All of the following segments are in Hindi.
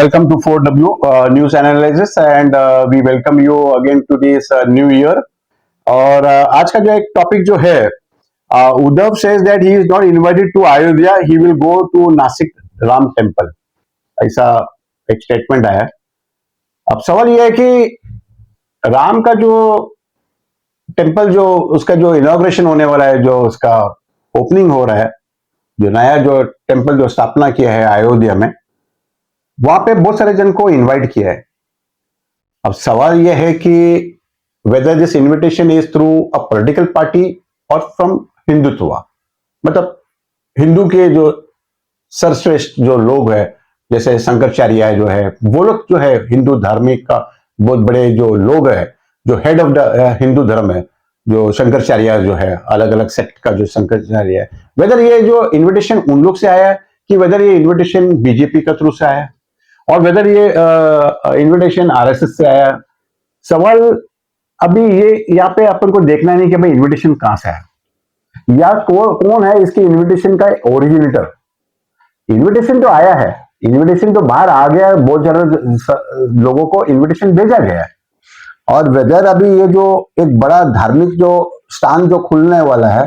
Welcome to 4W News Analysis and we welcome you again to this new year. और आज का जो एक टॉपिक जो है, Uddhav says that he is not invited to Ayodhya, he will go to Nashik Ram temple, ऐसा एक स्टेटमेंट आया। अब सवाल यह है कि राम का जो टेम्पल जो उसका जो इनॉग्रेशन होने वाला है, जो उसका ओपनिंग हो रहा है, जो नया जो टेम्पल जो स्थापना किया है अयोध्या में, वहां पे बहुत सारे जन को इनवाइट किया है। अब सवाल यह है कि whether this invitation is through a political party और फ्रॉम हिंदुत्व, मतलब हिंदू के जो सर्वश्रेष्ठ जो लोग हैं, जैसे शंकराचार्य जो है, वो लोग जो है हिंदू धार्मिक का बहुत बड़े जो लोग हैं, जो हेड ऑफ द हिंदू धर्म है, जो शंकराचार्य जो है, अलग अलग सेक्ट का जो शंकराचार्य है, वेदर ये जो इन्विटेशन उन लोग से आया है कि वेदर ये इन्विटेशन बीजेपी का थ्रू से आया और वेदर ये इन्विटेशन आरएसएस से आया। सवाल अभी ये यहाँ पे अपन को देखना नहीं कि भाई इन्विटेशन कहां से आया या कौन है इसके इन्विटेशन का ओरिजिनेटर। इन्विटेशन तो आया है, इन्विटेशन तो बाहर आ गया है, बहुत ज्यादा लोगों को इन्विटेशन भेजा गया है। और वेदर अभी ये जो एक बड़ा धार्मिक जो स्थान जो खुलने वाला है,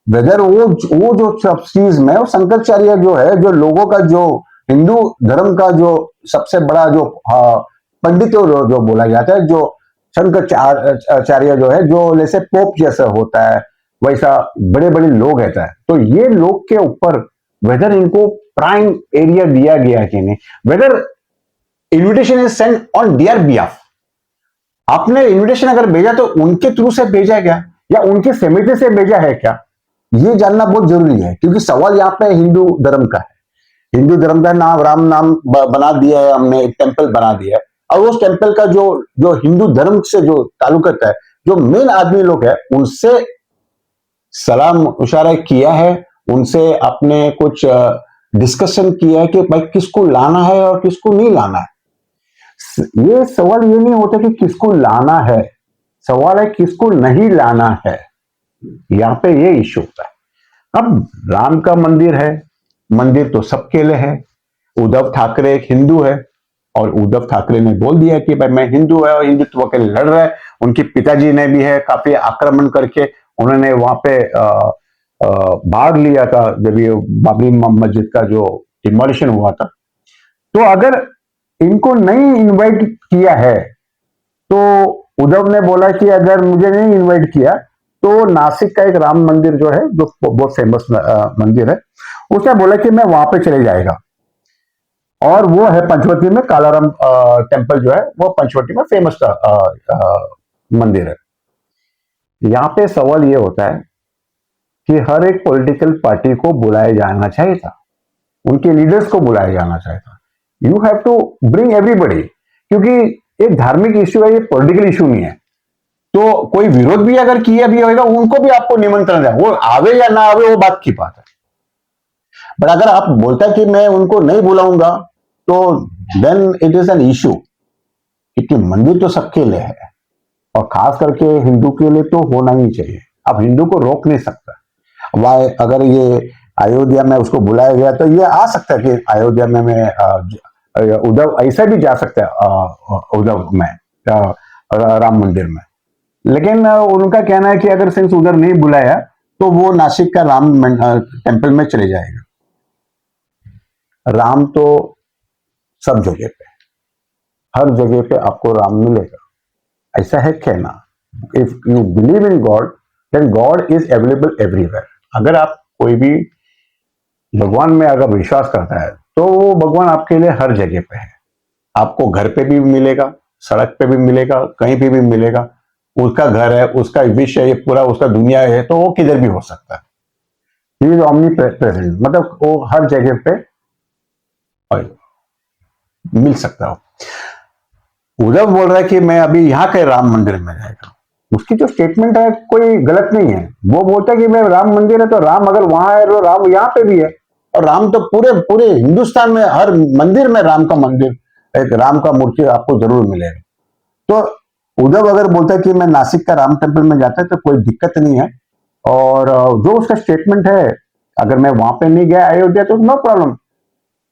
वेदर वो जो सब चीज में शंकराचार्य जो है, जो लोगों का जो हिंदू धर्म का जो सबसे बड़ा जो पंडित जो बोला जाता है, जो शंकराचार्य जो है, जो जैसे पोप जैसा होता है वैसा बड़े बड़े लोग रहता है, तो ये लोग के ऊपर वेदर इनको प्राइम एरिया दिया गया कि नहीं, whether invitation is send on their behalf. आपने इन्विटेशन अगर भेजा तो उनके थ्रू से भेजा गया या उनके समिति से भेजा है क्या, ये जानना बहुत जरूरी है। क्योंकि सवाल यहाँ पे हिंदू धर्म का है, हिंदू धर्म का नाम राम नाम बना दिया है हमने, एक टेम्पल बना दिया है, और उस टेम्पल का जो हिंदू धर्म से जो ताल्लुकत है, जो मेन आदमी लोग है, उनसे सलाम इशारा किया है, उनसे आपने कुछ डिस्कशन किया है कि भाई किसको लाना है और किसको नहीं लाना है। ये सवाल ये नहीं होता कि किसको लाना है, सवाल है किसको नहीं लाना है। यहाँ पे ये इश्यू होता है। अब राम का मंदिर है, मंदिर तो सबके लिए है। उद्धव ठाकरे एक हिंदू है और उद्धव ठाकरे ने बोल दिया कि भाई मैं हिंदू है और हिंदुत्व के लिए लड़ रहा है। उनके पिताजी ने भी है काफी आक्रमण करके उन्होंने वहां पे भाग लिया था जब ये बाबरी मस्जिद का जो डिमोलिशन हुआ था। तो अगर इनको नहीं इनवाइट किया है तो उद्धव ने बोला कि अगर मुझे नहीं इनवाइट किया तो नासिक का एक राम मंदिर जो है, जो बहुत फेमस मंदिर है, उसने बोला कि मैं वहां पे चले जाएगा। और वो है पंचवटी में, कालाराम टेम्पल जो है वो पंचवटी में फेमस मंदिर है। यहाँ पे सवाल ये होता है कि हर एक पॉलिटिकल पार्टी को बुलाया जाना चाहिए था, उनके लीडर्स को बुलाया जाना चाहिए था। You have to bring everybody, क्योंकि एक धार्मिक इश्यू है, ये पॉलिटिकल इश्यू नहीं है। तो कोई विरोध भी अगर किया भी होगा, उनको भी आपको निमंत्रण है, वो आवे या ना आवे वो बात की बात है। बट अगर आप बोलता कि मैं उनको नहीं बुलाऊंगा तो then it is an issue, क्योंकि मंदिर तो सबके लिए है और खास करके हिंदू के लिए तो होना ही चाहिए। अब हिंदू को रोक नहीं सकता। वाई अगर ये अयोध्या में उसको बुलाया गया तो ये आ सकता है कि अयोध्या में मैं उद्धव ऐसा भी जा सकता है उद्धव में राम मंदिर में। लेकिन उनका कहना है कि अगर सिंस उधर नहीं बुलाया तो वो नासिक का राम टेम्पल में चले जाएगा। राम तो सब जगह पे, हर जगह पे आपको राम मिलेगा, ऐसा है कहना। If you believe in God then God is available everywhere. अगर आप कोई भी भगवान में अगर विश्वास करता है तो वो भगवान आपके लिए हर जगह पे है। आपको घर पे भी मिलेगा, सड़क पे भी मिलेगा, कहीं पे भी मिलेगा। उसका घर है, उसका विश्व है, पूरा उसका दुनिया है, तो वो किधर भी हो सकता है। ही इज ऑमनी प्रेजेंट, मतलब वो हर जगह पे मिल सकता हो। उद्धव बोल रहा है कि मैं अभी यहाँ के राम मंदिर में जाएगा, उसकी जो स्टेटमेंट है कोई गलत नहीं है। वो बोलता है कि मैं राम मंदिर है तो राम अगर वहां है तो राम यहाँ पे भी है, और राम तो पूरे पूरे हिंदुस्तान में हर मंदिर में राम का मंदिर, एक राम का मूर्ति आपको जरूर मिलेगा। तो उद्धव अगर बोलता है कि मैं नासिक का राम टेम्पल में जाता है तो कोई दिक्कत नहीं है। और जो उसका स्टेटमेंट है, अगर मैं वहां पे नहीं गया अयोध्या तो नो प्रॉब्लम,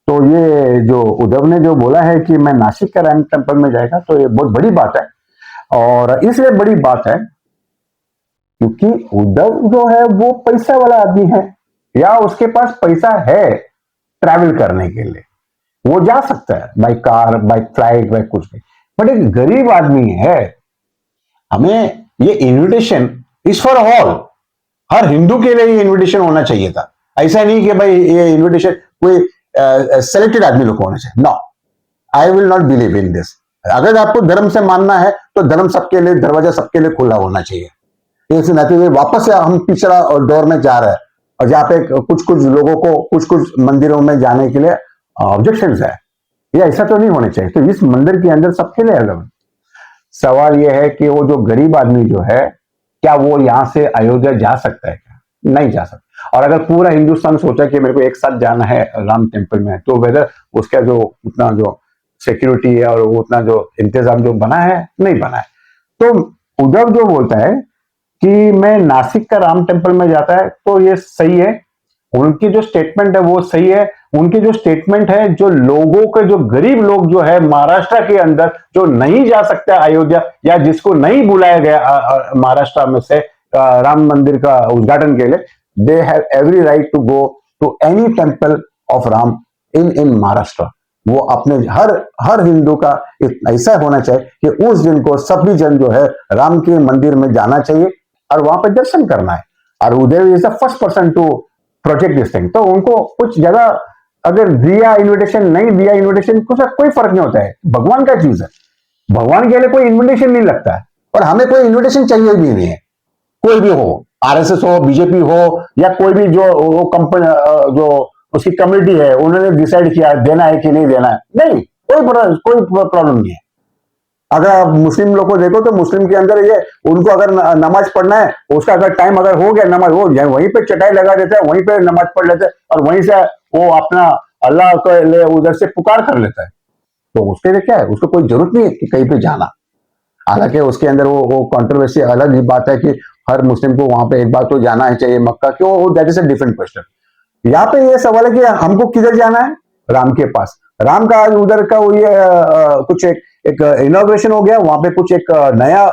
तो ये जो उद्धव ने जो बोला है कि मैं नासिक का राम टेम्पल में जाएगा, तो ये बहुत बड़ी बात है। और इसलिए बड़ी बात है क्योंकि उद्धव जो है वो पैसा वाला आदमी है, या उसके पास पैसा है ट्रैवल करने के लिए, वो जा सकता है by car, by flight, by कुछ भी। बट एक गरीब आदमी है, हमें ये इनविटेशन इज फॉर ऑल, हर हिंदू के लिए ये इनविटेशन होना चाहिए था। ऐसा नहीं कि भाई ये इनविटेशन कोई सेलेक्टेड आदमी लोग को होना चाहिए। No, I will not believe in this. अगर आपको धर्म से मानना है तो धर्म सबके लिए, दरवाजा सबके लिए खुला होना चाहिए। ऐसे नाते हुए वापस से हम पिछड़ा दौर में जा रहे हैं, और जहाँ पे कुछ कुछ लोगों को कुछ कुछ मंदिरों में जाने के लिए ऑब्जेक्शन है, ये ऐसा तो नहीं होना चाहिए। तो इस मंदिर के अंदर सबके लिए अलग। सवाल यह है कि वो जो गरीब आदमी जो है, क्या वो यहां से अयोध्या जा सकता है? क्या नहीं जा सकता। और अगर पूरा हिंदुस्तान सोचा कि मेरे को एक साथ जाना है राम टेम्पल में, तो वेदर उसका जो उतना जो सिक्योरिटी है और उतना जो इंतजाम जो बना है, नहीं बना है। तो उद्धव जो बोलता है कि मैं नासिक का राम टेम्पल में जाता है, तो ये सही है। उनकी जो स्टेटमेंट है वो सही है। उनकी जो स्टेटमेंट है, जो लोगों के, जो गरीब लोग जो है महाराष्ट्र के अंदर, जो नहीं जा सकता अयोध्या, या जिसको नहीं बुलाया गया महाराष्ट्र में से राम मंदिर का उद्घाटन के लिए, they have every right to go to any temple of Ram in Maharashtra. वो अपने हर हिंदू का ऐसा होना चाहिए कि उस दिन को सभी जन जो है राम के मंदिर में जाना चाहिए और वहां पर दर्शन करना है। और Uday is the first person to project this thing. तो उनको कुछ जगह अगर दिया इनविटेशन, नहीं दिया इनविटेशन, कुछ कोई फर्क नहीं होता है। भगवान का चीज है, भगवान के लिए कोई इनविटेशन नहीं लगता है, और हमें कोई इनविटेशन चाहिए भी नहीं है। कोई भी हो, आरएसएस हो, बीजेपी हो, या कोई भी जो वो कंपनी जो उसकी कम्युनिटी है, उन्होंने डिसाइड किया देना है कि नहीं देना है, नहीं, कोई प्रॉब्लम नहीं है। अगर आप मुस्लिम लोग को देखो तो मुस्लिम के अंदर ये, उनको अगर नमाज पढ़ना है, उसका अगर टाइम अगर हो गया, नमाज वो वहीं पे चटाई लगा देते हैं, वहीं पे नमाज पढ़ लेते हैं, और वहीं से वो अपना अल्लाह को ले उधर से पुकार कर लेता है। तो उसके लिए क्या है, उसको कोई जरूरत नहीं है कि कहीं पे जाना। हालांकि उसके अंदर वो कंट्रोवर्सी अलग ही बात है कि हर मुस्लिम को वहां पे एक बार तो जाना ही चाहिए मक्का, क्यों, that is a different question. यहाँ पे ये सवाल है कि हमको किधर जाना है, राम के पास। राम का आज उधर का वो ये कुछ एक इनोग्रेशन हो गया वहां पे, कुछ एक नया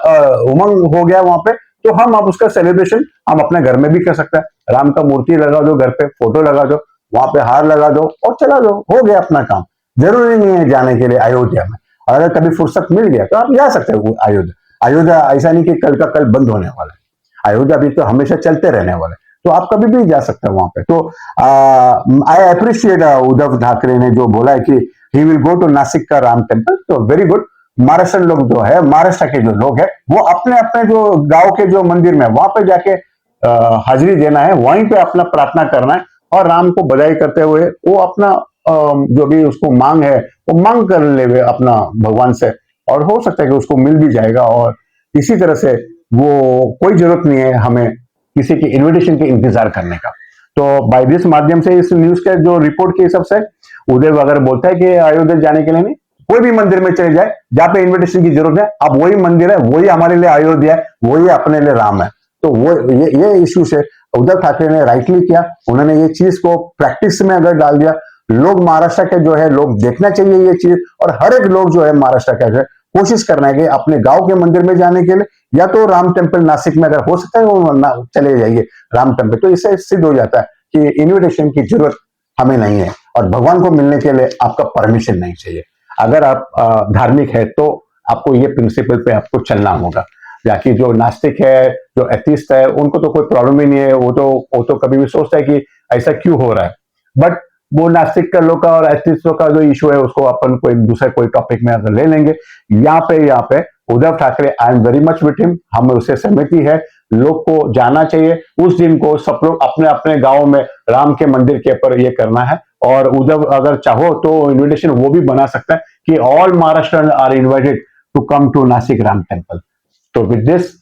उमंग हो गया वहां पे, तो हम अब उसका सेलिब्रेशन हम अपने घर में भी कर सकते हैं। राम का मूर्ति लगा दो घर पे, फोटो लगा दो, वहां पे हार लगा दो और चला दो, हो गया अपना काम। जरूरी नहीं है जाने के लिए अयोध्या में। और अगर कभी फुर्सत मिल गया तो आप जा सकते हो अयोध्या। अयोध्या ऐसा नहीं कि कल का कल बंद होने वाला है, अयोध्या भी तो हमेशा चलते रहने वाले, तो आप कभी भी जा सकते हैं वहां पे। तो आई अप्रिशिएट उद्धव ठाकरे ने जो बोला है कि he will go to Nashik का राम टेम्पल, तो वेरी गुड। महाराष्ट्र लोग जो है, महाराष्ट्र के जो लोग हैं, वो अपने अपने जो गांव के जो मंदिर में वहां पे जाके हाजिरी देना है, वहीं पे अपना प्रार्थना करना है, और राम को बधाई करते हुए वो अपना जो भी उसको मांग है वो मांग कर ले अपना भगवान से, और हो सकता है कि उसको मिल भी जाएगा। और इसी तरह से वो कोई जरूरत नहीं है हमें किसी के इनविटेशन के इंतजार करने का। तो बाय दिस माध्यम से, इस न्यूज के जो रिपोर्ट के हिसाब से, उदय अगर बोलता है कि अयोध्या जाने के लिए नहीं, कोई भी मंदिर में चले जाए जहां पे इनविटेशन की जरूरत है, अब वही मंदिर है, वही हमारे लिए अयोध्या है, वही अपने लिए राम है। तो वो ये इश्यू से उद्धव ठाकरे ने राइटली किया, उन्होंने ये चीज को प्रैक्टिस में अगर डाल दिया। लोग महाराष्ट्र के जो है, लोग देखना चाहिए ये चीज, और हर एक लोग जो है महाराष्ट्र का है, कोशिश करना है कि अपने गांव के मंदिर में जाने के लिए, या तो राम टेम्पल नासिक में अगर हो सकता है वो चले जाइए राम टेम्पल। तो इससे सिद्ध हो जाता है कि इनविटेशन की जरूरत हमें नहीं है, और भगवान को मिलने के लिए आपका परमिशन नहीं चाहिए। अगर आप धार्मिक है तो आपको ये प्रिंसिपल पे आपको चलना होगा। बाकी जो नास्तिक है, जो एथिस्ट है, उनको तो कोई प्रॉब्लम ही नहीं है, वो तो कभी भी सोचता है कि ऐसा क्यों हो रहा है। बट वो नास्तिक का लोग का और एथिस्टों का जो इशू है, उसको अपन कोई दूसरे कोई टॉपिक में अगर ले लेंगे। यहाँ पे Uddhav Thackeray, I am very much with him, हम उससे सहमति है। लोग को जाना चाहिए उस दिन को, सब लोग अपने अपने गाँव में राम के मंदिर के ऊपर ये करना है। और उद्धव अगर चाहो तो इन्विटेशन वो भी बना सकता है कि all Maharashtra are invited to come to Nashik Ram temple. तो विद दिस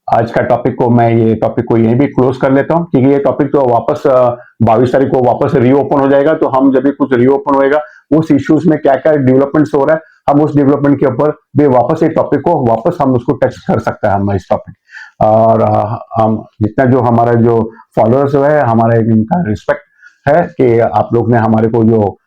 आज का टॉपिक को मैं ये टॉपिक को यहीं भी क्लोज कर लेता हूँ, क्योंकि ये टॉपिक तो वापस 22 तारीख को वापस रीओपन हो जाएगा। तो हम जब भी कुछ रीओपन होएगा, उस इश्यूज में क्या क्या डेवलपमेंट्स हो रहा है, हम उस डेवलपमेंट के ऊपर भी वापस ये टॉपिक को वापस हम उसको टच कर सकते हैं, हम इस टॉपिक। और हम जितना जो हमारा जो फॉलोअर्स है, हमारे इनका रिस्पेक्ट, है कि आप लोग ने हमारे को जो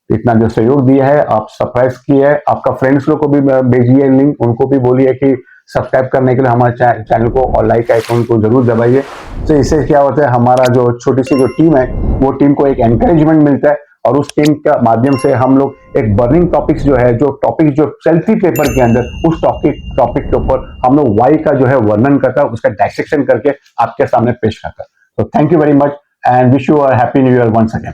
इतना जो सहयोग दिया है, आप सरप्राइज किए है, आपका फ्रेंड्स लोग को भी भेजिए लिंक, उनको भी बोलिए कि सब्सक्राइब करने के लिए हमारे चैनल को और लाइक आइकन को जरूर दबाइए। तो इससे क्या होता है, हमारा जो छोटी सी जो टीम है वो टीम को एक एनकरेजमेंट मिलता है और उस टीम के माध्यम से हम लोग एक बर्निंग टॉपिक्स जो है, जो टॉपिक जो सेल्फी पेपर के अंदर उस टॉपिक के ऊपर हम लोग वाई का जो है वर्णन करता है, उसका डायसेक्शन करके आपके सामने पेश करता है। तो thank you very much and wish you a happy new year once again.